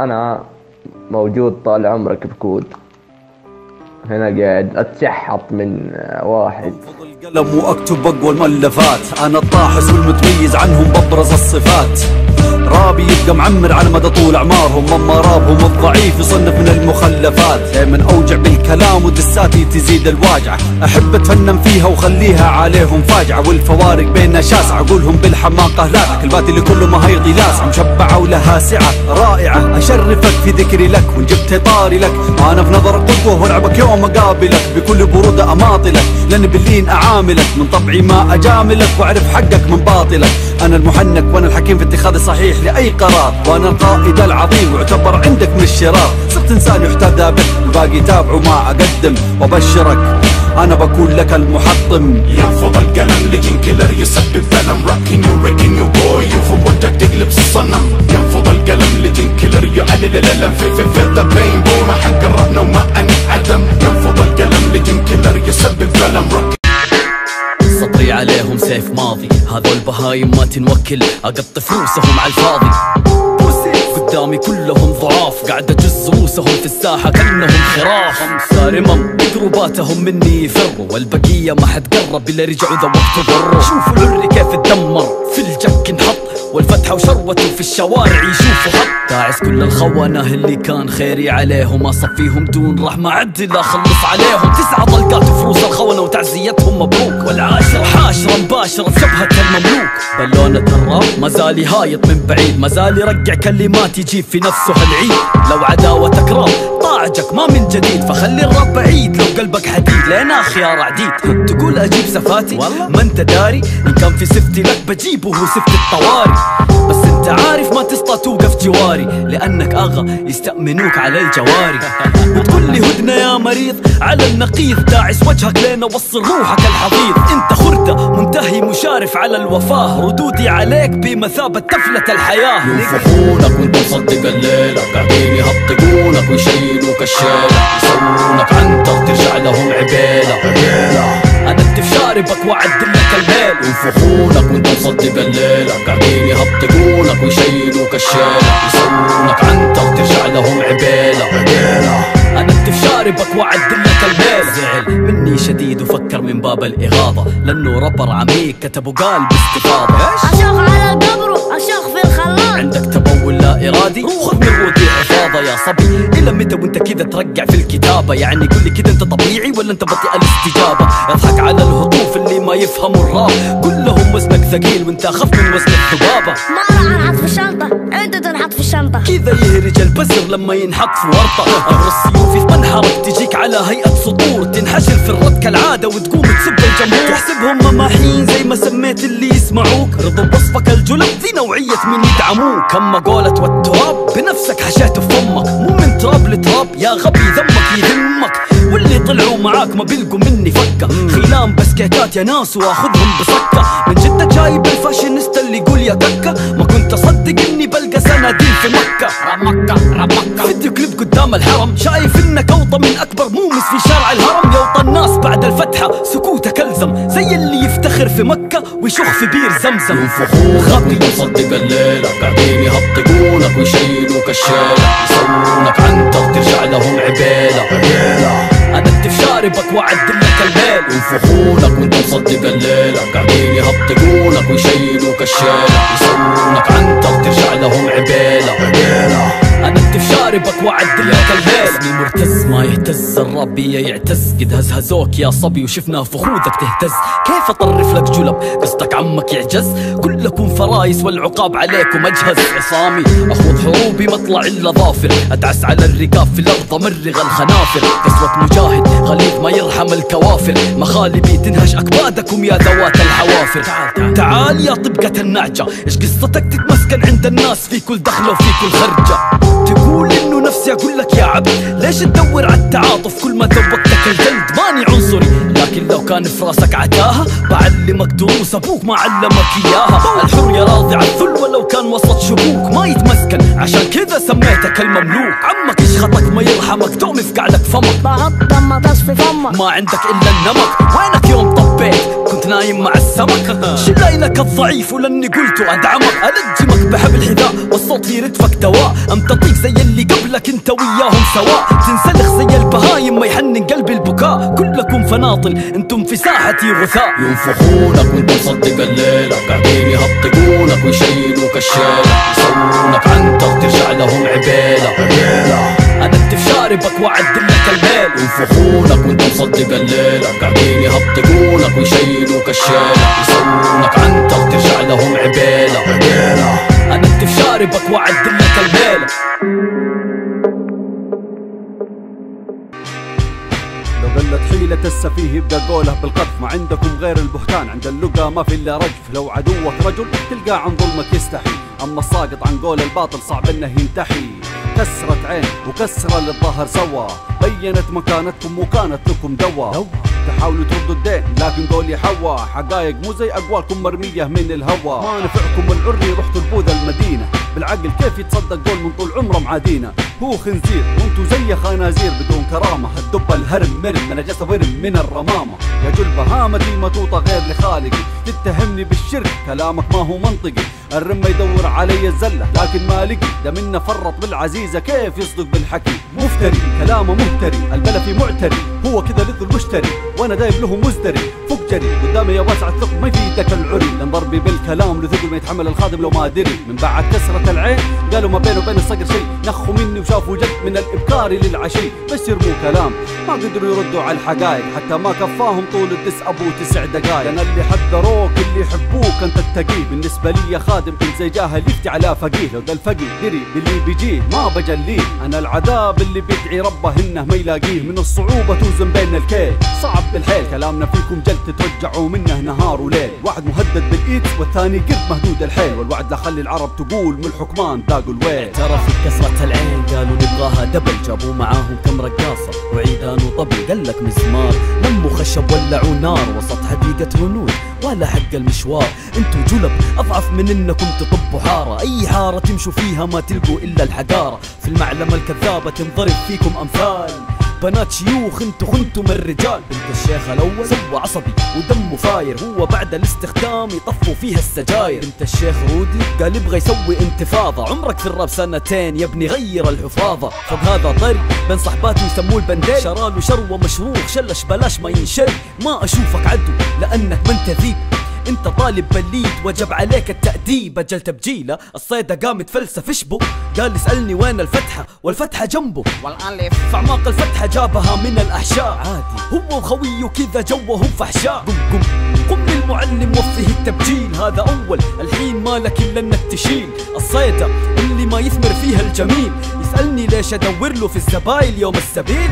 أنا موجود طال عمرك بكود هنا قاعد أتشحط من واحد. القلم واكتب اقوى المؤلفات، انا الطاحس والمتميز عنهم ببرز الصفات. رابي يبقى معمر على مدى طول اعمارهم، اما رابهم الضعيف يصنف من المخلفات. دايما اوجع بالكلام ودساتي تزيد الواجعه، احب اتفنن فيها وخليها عليهم فاجعه. والفوارق بيننا شاسعه، اقولهم بالحماقه لا، كلماتي اللي كله ما هيضي لاسعه مشبعه ولها سعه رائعه. اشرفك في ذكري لك وان جبت طاري لك، انا في نظرك قدوه والعبك يوم اقابلك بكل بروده اماطلك، لان باللين اعاملك من طبعي ما اجاملك واعرف حقك من باطلك. انا المحنك وانا الحكيم في اتخاذ الصحيح لاي قرار، وانا القائد العظيم واعتبر عندك من الشرار. صرت انسان يحتذى به الباقي تابعوا ما اقدم، وابشرك انا بكون لك المحطم. ينفض القلم لجين كيلر يسبب ظلم، راكين يو ريكين يو بوي يوفو ودك تقلب الصنم. ينفض القلم لجين كيلر يعلل الالم في ذا بين بوي ما حق قربنا وما انعدم. ينفض القلم لجين كيلر يسبب ظلم، راكين سطري عليهم سيف ماضي، هذول بهايم ما تنوكل اقطف روسهم على الفاضي. قدامي كلهم ضعاف قاعد اجز روسهم في الساحة كأنهم خراف. خمسة رمم مقروباتهم مني يفروا، والبقية ما حد قرب الا رجعوا ذوقت ضروا. شوفوا العري كيف اتدمر في الجك انحط، والفتحة وشروته في الشوارع يشوفوا خط. داعس كل الخونة اللي كان خيري عليهم، اصفيهم دون رحمة عدل اخلص عليهم. 9 طلقات فروس الخونة وتعزيتهم مبروك، والعاشر حاشرة مباشرة بشبهة المملوك. بالونة الراب مازال هايط من بعيد، مازال يرجع كلمات يجيب في نفسه العيد. لو عداوتك راب طاعجك ما من جديد، فخلي الراب بعيد لو قلبك حديد لين خيار عديد. تقول اجيب سفاتي ما انت داري، ان كان في سفتي لك بجيبه هو سفت الطواري. بس انت عارف ما تسطى توقف جواري، لانك اغا يستأمنوك على الجواري. وتقول لي هدنة يا مريض على النقيض، داعس وجهك لين وصل روحك الحضيض. انت خردة منتهي مشارف على الوفاه، ردودي عليك بمثابة تفلة الحياة. ينفخونك وانت مصدق الليلة، قاعدين يهطقونك ويشيلوك الشيلة، يصورونك عنتر ترجع لهم عبيلة. انا اكتف شاربك واعدلك الميل. ينفخونك وانت مصدق الليلة، قاعدين يهطقونك ويشيلوك الشيلة، يصورونك عنتر ترجع لهم عبيلة. انا اكتف شاربك واعدلك الميل. زعل مني شديد وفكر من باب الاغاظة، لانه ربر عميق كتب وقال باستفاضة. اشخ على القبر اشخ في الخلاط، عندك تبول لا ارادي خذ من رودي حفاظة. يا صبي الى متى وانت كذا ترقع في الكتابة؟ يعني قل لي كذا انت طبيعي ولا انت بطيء الاستجابة؟ اضحك على الهطوف اللي ما يفهموا الراب، كلهم وزنك ثقيل وانت اخف من وزن الذبابة. ما راح انحط في الشنطة انت تنحط في الشنطة، كذا يهرج البزر لما ينحط في ورطة. الرصيوف في منحرك تجيك على هيئة سطور، تنحشر في الرد كالعادة وتقوم تسب الجمهور. تحسبهم مماحين زي ما سميت اللي يسمعوك، رضوا بوصفك الجلب ذي نوعية من يدعموك. اما قولة والتراب بنفسك حشيته في فمك، مو من تراب لتراب يا غبي ذمك يذمك. واللي طلعوا معاك ما بيلقوا مني فكة، خيلان بس كيكات يا ناس واخذهم بسكة. من جدك جايب الفاشينيستا اللي يقول يا ككة، ما كنت اصدق اني بلقى صناديل في مكة. رمكة فيديو كليب قدام الحرم، شايف انك اوطى من اكبر مومس في شارع الهرم. يوطى الناس بعد الفتحة سكوتك الزم، زي اللي يفتخر في مكة ويشخ في بير زمزم. ينفخونك وانت مصدق الليلة، قاعدين يهطقونك ويشيلوك الشيلة، يصورونك عنتر ترجع لهم عبيلة. انا اكتف شاربك واعدلك الميل. ينفخونك وانت مصدق الليلة، قاعدين يهطقونك ويشيلوك الشيلة، يصورونك عنتر ترجع لهم عبيلة. انا اكتف شاربك واعدلك الميل. اسمي مرتز ما يهتز، الراب بيا يعتز، قد هزهزوك يا صبي وشفنا فخوذك تهتز. كيف اطرف لك جلب قصدك عمك يعجز؟ كلكم فرايس والعقاب عليكم اجهز. عصامي اخوض حروبي مطلع الا ظافر، ادعس على الرقاب في الارض امرغ الخنافر. قسوة مجاهد غليظ ما يرحم الكوافر، مخالبي تنهش اكبادكم يا ذوات الحوافر. تعال يا طبقة النعجة، ايش قصتك تتمسكن عند الناس في كل دخلة وفي كل خرجة؟ تقول انه نفسي اقول لك يا عبد، ليش تدور على التعاطف كل ما ذوقتك الجلد؟ ماني عنصري لكن لو كان في راسك عتاهة بعلمك دروس ابوك ما علمك اياها. الحر راضي على الذل ولو كان وسط شبوك، ما يتمسكن عشان كذا سميتك المملوك. عمك يشخطك ما يرحمك توم يفقع لك فمك، بحط دم تصفي فمك، ما عندك الا النمك. وينك يوم طبيت كنت نايم مع السمك. شلاينك الضعيف ولاني قلته ادعمك، الجمك بحبل حذاء والصوت في ردفك دواء، امتطيك زي اللي قبلك انت وياهم سواء، تنسلخ زي البهايم ما يحنن قلبي البكاء، كلكم فناطل انتم في ساحتي غثاء. ينفخونك وانت مصدق الليلة، قاعدين يهطقونك ويشيلوك الشيلة، يسوونك عنتر ترجع لهم عبيلة. انا اكتف شاربك واعدلك الميل. ينفخونك وانت مصدق الليلة، قاعدين يهطقونك ويشيلوك الشيلة، يسوونك عنتر ترجع لهم عبيلة. انا اكتف شاربك واعدلك الميل. لو قلت حيلة السفيه يبقى قوله بالقذف، ما عندكم غير البهتان، عند اللقى ما في الا رجف، لو عدوك رجل تلقاه عن ظلمك يستحي، اما الساقط عن قول الباطل صعب انه ينتحي. كسرت عين وكسرة للظهر سوا، بينت مكانتكم وكانت لكم دوا. تحاولوا تردوا الدين لكن قولي حوا، حقايق مو زي اقوالكم مرمية من الهوا. ما نفعكم العري رحتوا البوذ المدينة، بالعقل كيف يتصدق قول من طول عمره معادينا. هو خنزير وانتو زي خنازير بدون كرامة، الدب الهرم مرم انا جسد ورم من الرمامة. يا جل بهامتي مطوطة غير لخالقي، تتهمني بالشرك كلامك ما هو منطقي. الرمة يدور علي الزلة لكن ما لقي، ده منا فرط بالعزيزة كيف يصدق بالحكي. مفتري كلامه مهتري، البلفي معتري، هو كذا لذ المشتري وانا دايب له مزدري. فوق جري قدامي يا واسع الثقب ما يفيدك العري، لان ضربي بالكلام لثقل ما يتحمل الخادم لو ما دري. من بعد كسرة العين قالوا ما بينه وبين الصقر شيء، نخوا مني وشافوا جد من الابكار للعشي، بس يرموا كلام ما قدروا يردوا على الحقايق، حتى ما كفاهم طول الدس ابو 9 دقايق. انا اللي حذروك اللي يحبوك انت التقي، بالنسبه لي يا خادم كنت زي جاهل يفتي على فقيه، لو ذا الفقي دري باللي بيجيه ما بجليه. انا العذاب اللي بيدعي ربه انه ما يلاقيه، من الصعوبه توزن بين الكيل صعب بالحيل، كلامنا فيكم جل تتوجعوا منه نهار وليل. واحد مهدد بالايد والثاني قرد مهدود الحيل، والوعد لا خلي العرب تقول من الحكمان ذاقوا الويل. ترى في كسرة العين قالوا نبغاها دبل، جابوا معاهم كم رقاصة وعيدان وطبل، قالك مزمار لموا خشب ولعوا نار، وسط حديقة هنود ولا حق المشوار. انتو جلب اضعف من انكم تطبوا حارة، اي حارة تمشوا فيها ما تلقوا الا الحقارة، في المعلمة الكذابة تنضرب فيكم امثال بنات شيوخ. انتو خنتم الرجال، بنت الشيخ الاول سوى عصبي ودمه فاير، هو بعد الاستخدام يطفوا فيها السجاير. بنت الشيخ رودي قال يبغى يسوي انتفاضة، عمرك في الراب سنتين يا ابني غير الحفاظة. فوق هذا طري بين صحباته يسموه البنديل، شراله شروة مشروخ شلش بلاش ما ينشري. ما اشوفك عدو لانك ما انت ذيب، انت طالب بليد وجب عليك التأديب. اجل تبجيله الصيدة قام يتفلسف اشبه، قال يسألني وين الفتحة والفتحة جنبه، والالف في اعماق الفتحة جابها من الاحشاء. عادي هو وخويه كذا جوهم فحشاء. قم للمعلم وفيه التبجيل، هذا اول الحين مالك الا انك تشيل الصيدة اللي ما يثمر فيها الجميل. يسألني ليش ادور له في الزبايل يوم السبيل،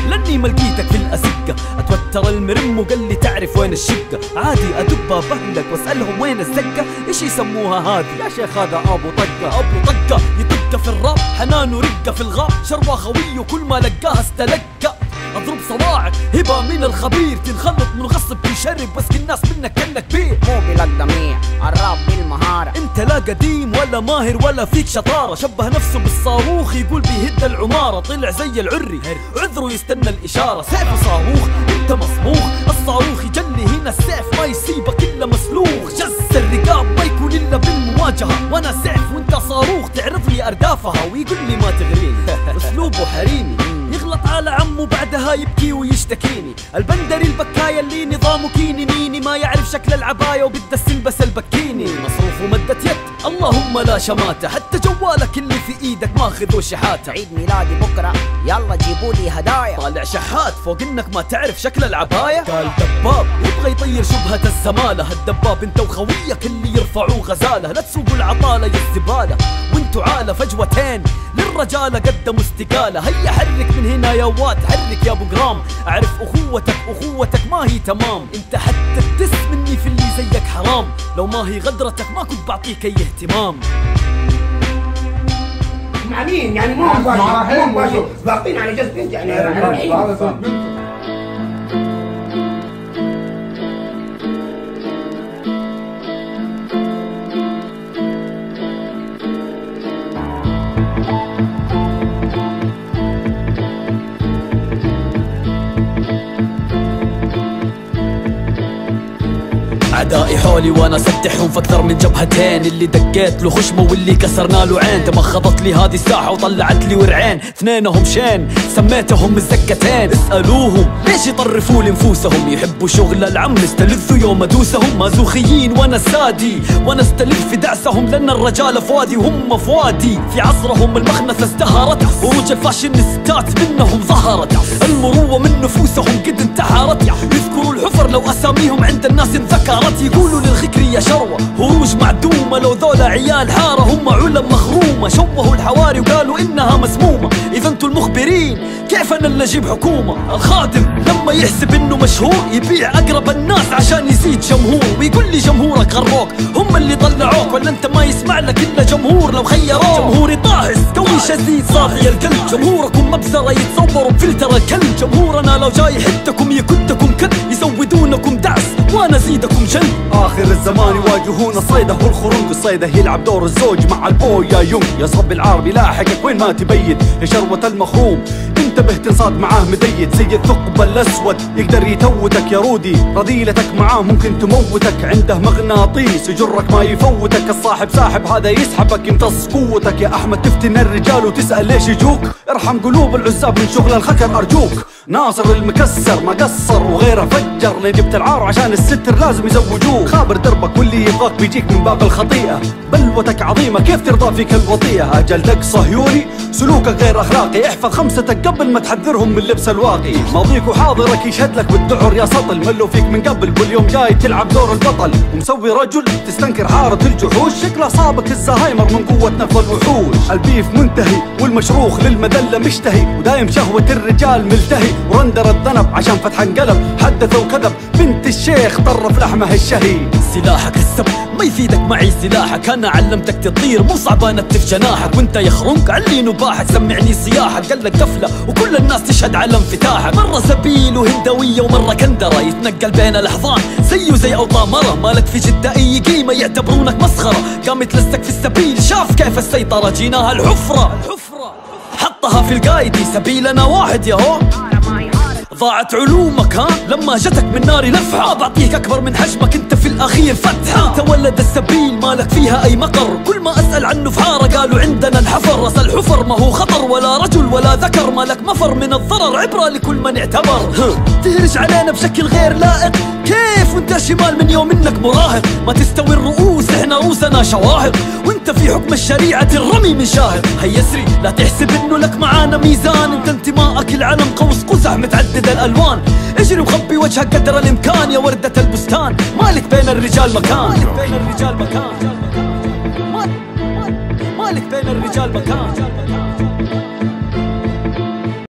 لاني ما لقيتك في الازقة. اتوتر المرم وقال لي تعرف وين الشقة، عادي ادق باب اهلك واسالهم وين الزقة، ايش يسموها هذه يا شيخ؟ هذا ابو طقة. ابو طقة يطق في الراب، حنان ورقة في الغاب، شروى خوي وكل ما لقاها استلقى. اضرب صواعق هبة من الخبير، تنخلط من غصب تنشرب بس الناس منك كانك بيه. مو بالقدمية الراب بالمهارة، انت لا قديم ولا ماهر ولا فيك شطارة. شبه نفسه بالصاروخ يقول بيهد العمارة، طلع زي العري عذره يستنى الاشارة. سيف صاروخ انت مصموخ، الصاروخ يجلي هنا السيف ما يسيبك الا مسلوخ. جز الرقاب ما يكون الا بالمواجهة، وانا سيف وانت صاروخ تعرض لي اردافها ويقول لي ما تغريني. اسلوبه حريمي يغلط على عمه بعدها يبكي ويشتكيني. البندري البكاية اللي نظامه كيني ميني، ما يعرف شكل العباية وبدس يلبس البكيني. مصروف ومدة يد اللهم لا شماتة، حتى جوالك اللي في ايدك ماخذ شحاتة. عيد ميلادي بكرة يلا جيبوا لي هدايا، طالع شحات فوق انك ما تعرف شكل العباية. قال دباب يبغى يطير شبهة الزمالة، الدباب انت وخويك اللي يرفعوا غزالة. لا تسوقوا العطالة يا الزبالة وانتو عالة فجوتين للرجالة قدموا استقالة. هيا حرك من هنا يا واد حرك يا ابو جرام، اعرف اخوتك ما هي تمام. انت حتى الدس مني في اللي زيك حرام، لو ما هي غدرتك ما كنت بعطيك اي اهتمام. مع مين يعني؟ مو مباشر ضاغطين على جذب انت يعني. أعدائي حولي وأنا سدحهم في أكثر من جبهتين، اللي دقيت له خشمه واللي كسرنا له عين. تمخضت لي هذه الساحة وطلعت لي ورعين، اثنينهم شين سميتهم الزكتين. اسألوهم ليش يطرفوا لنفوسهم، يحبوا شغل العم استلذوا يوم ادوسهم. مازوخيين وانا سادي وانا استلذ في دعسهم، لأن الرجال فوادي وهم فوادي. في عصرهم المخنثة ازدهرت، وروج الفاشينيستات منهم ظهرت. المروة من نفوسهم قد انتحرت، يذكروا الحفر لو أساميهم عند الناس انذكرت. يقولوا للخكري يا شروة هروج معدومة، لو ذولا عيال حارة هم علم مغرومة. شوهوا الحواري وقالوا إنها مسمومة، إذا انتوا المخبرين كيف أنا اللي أجيب حكومة؟ الخادم لما يحسب إنه مشهور يبيع أقرب الناس عشان يزيد جمهور، ويقول لي جمهورك غروك هم اللي طلعوك، ولا أنت ما يسمع لك إلا جمهور لو خيروك. جمهوري طاهس قوي شديد صافي القلب، جمهوركم مبزرة يتصوروا بفلتر الكلب. جمهورنا لو جاي حدكم يكدكم كد، يزودونكم دعس وانا زيدكم جلد. آخر الزمان يواجهون الصيدة والخروج، الصيدة يلعب دور الزوج مع البويا يوم. يا صب العربي لاحقك وين ما تبيد، يا شروة المخروم انتبه تنصاد معاه مديد. زي الثقب الأسود يقدر يتوتك يا رودي، رذيلتك معاه ممكن تموتك. عنده مغناطيس يجرك ما يفوتك، الصاحب ساحب هذا يسحبك يمتص قوتك. يا أحمد تفتن الرجال وتسأل ليش يجوك، ارحم قلوب العزاب من شغل الخكر أرجوك. ناصر المكسر ما قصر وغيره فجر، لين جبت العار عشان الستر لازم يزوجوه. خابر دربك واللي يبغاك بيجيك من باب الخطيئة، بلوتك عظيمة كيف ترضى فيك الوطيئة. أجل دق صهيوني سلوكك غير أخلاقي، احفظ خمستك قبل ما تحذرهم من لبس الواقي. ماضيك وحاضرك يشهد لك بالدعر يا سطل، ملوا فيك من قبل واليوم جاي تلعب دور البطل. ومسوي رجل تستنكر حارة الجحوش، شكله صابك الزهايمر من قوة نفض الوحوش. البيف منتهي والمشروخ للمذلة مشتهي، ودايم شهوة الرجال ملتهي. ورندر الذنب عشان فتح انقلب، حدث وكذب بنت الشيخ طرف لحمه الشهي. سلاحك السب ما يفيدك معي سلاحك، انا علمتك تطير مو صعبان تف جناحك. وانت يا خرنق علي نباحك سمعني صياحك، قال لك قفله وكل الناس تشهد على انفتاحك. مره سبيل وهندويه ومره كندره، يتنقل بين الاحضان زيه زي اوطى مره. مالك في جده اي قيمه يعتبرونك مسخره، قام يتلسك في السبيل شاف كيف السيطره. جيناها الحفره حطها في القايدي، سبيلنا واحد يا هو. ضاعت علومك ها لما جتك من ناري لفحة، بعطيك اكبر من حجمك انت في الاخير فتحة. انت ولد السبيل مالك فيها اي مقر، كل ما اسأل عنه في حارة قالوا عندنا الحفر. راس الحفر ما هو خطر ولا رجل ولا ذكر، مالك مفر من الضرر عبرة لكل من اعتبر. تهرج علينا بشكل غير لائق كيف وانت شمال من يوم انك مراهق. ما تستوي الرؤوس احنا رؤوسنا شواهق، وانت في حكم الشريعة الرمي من شاهق. هيسري لا تحسب انه لك معانا ميزان، انت انتمائك العلم قوس قزح متعدد الالوان. اجري وخبي وجهك قدر الامكان يا وردة البستان، مالك بين الرجال مكان. مالك بين الرجال مكان.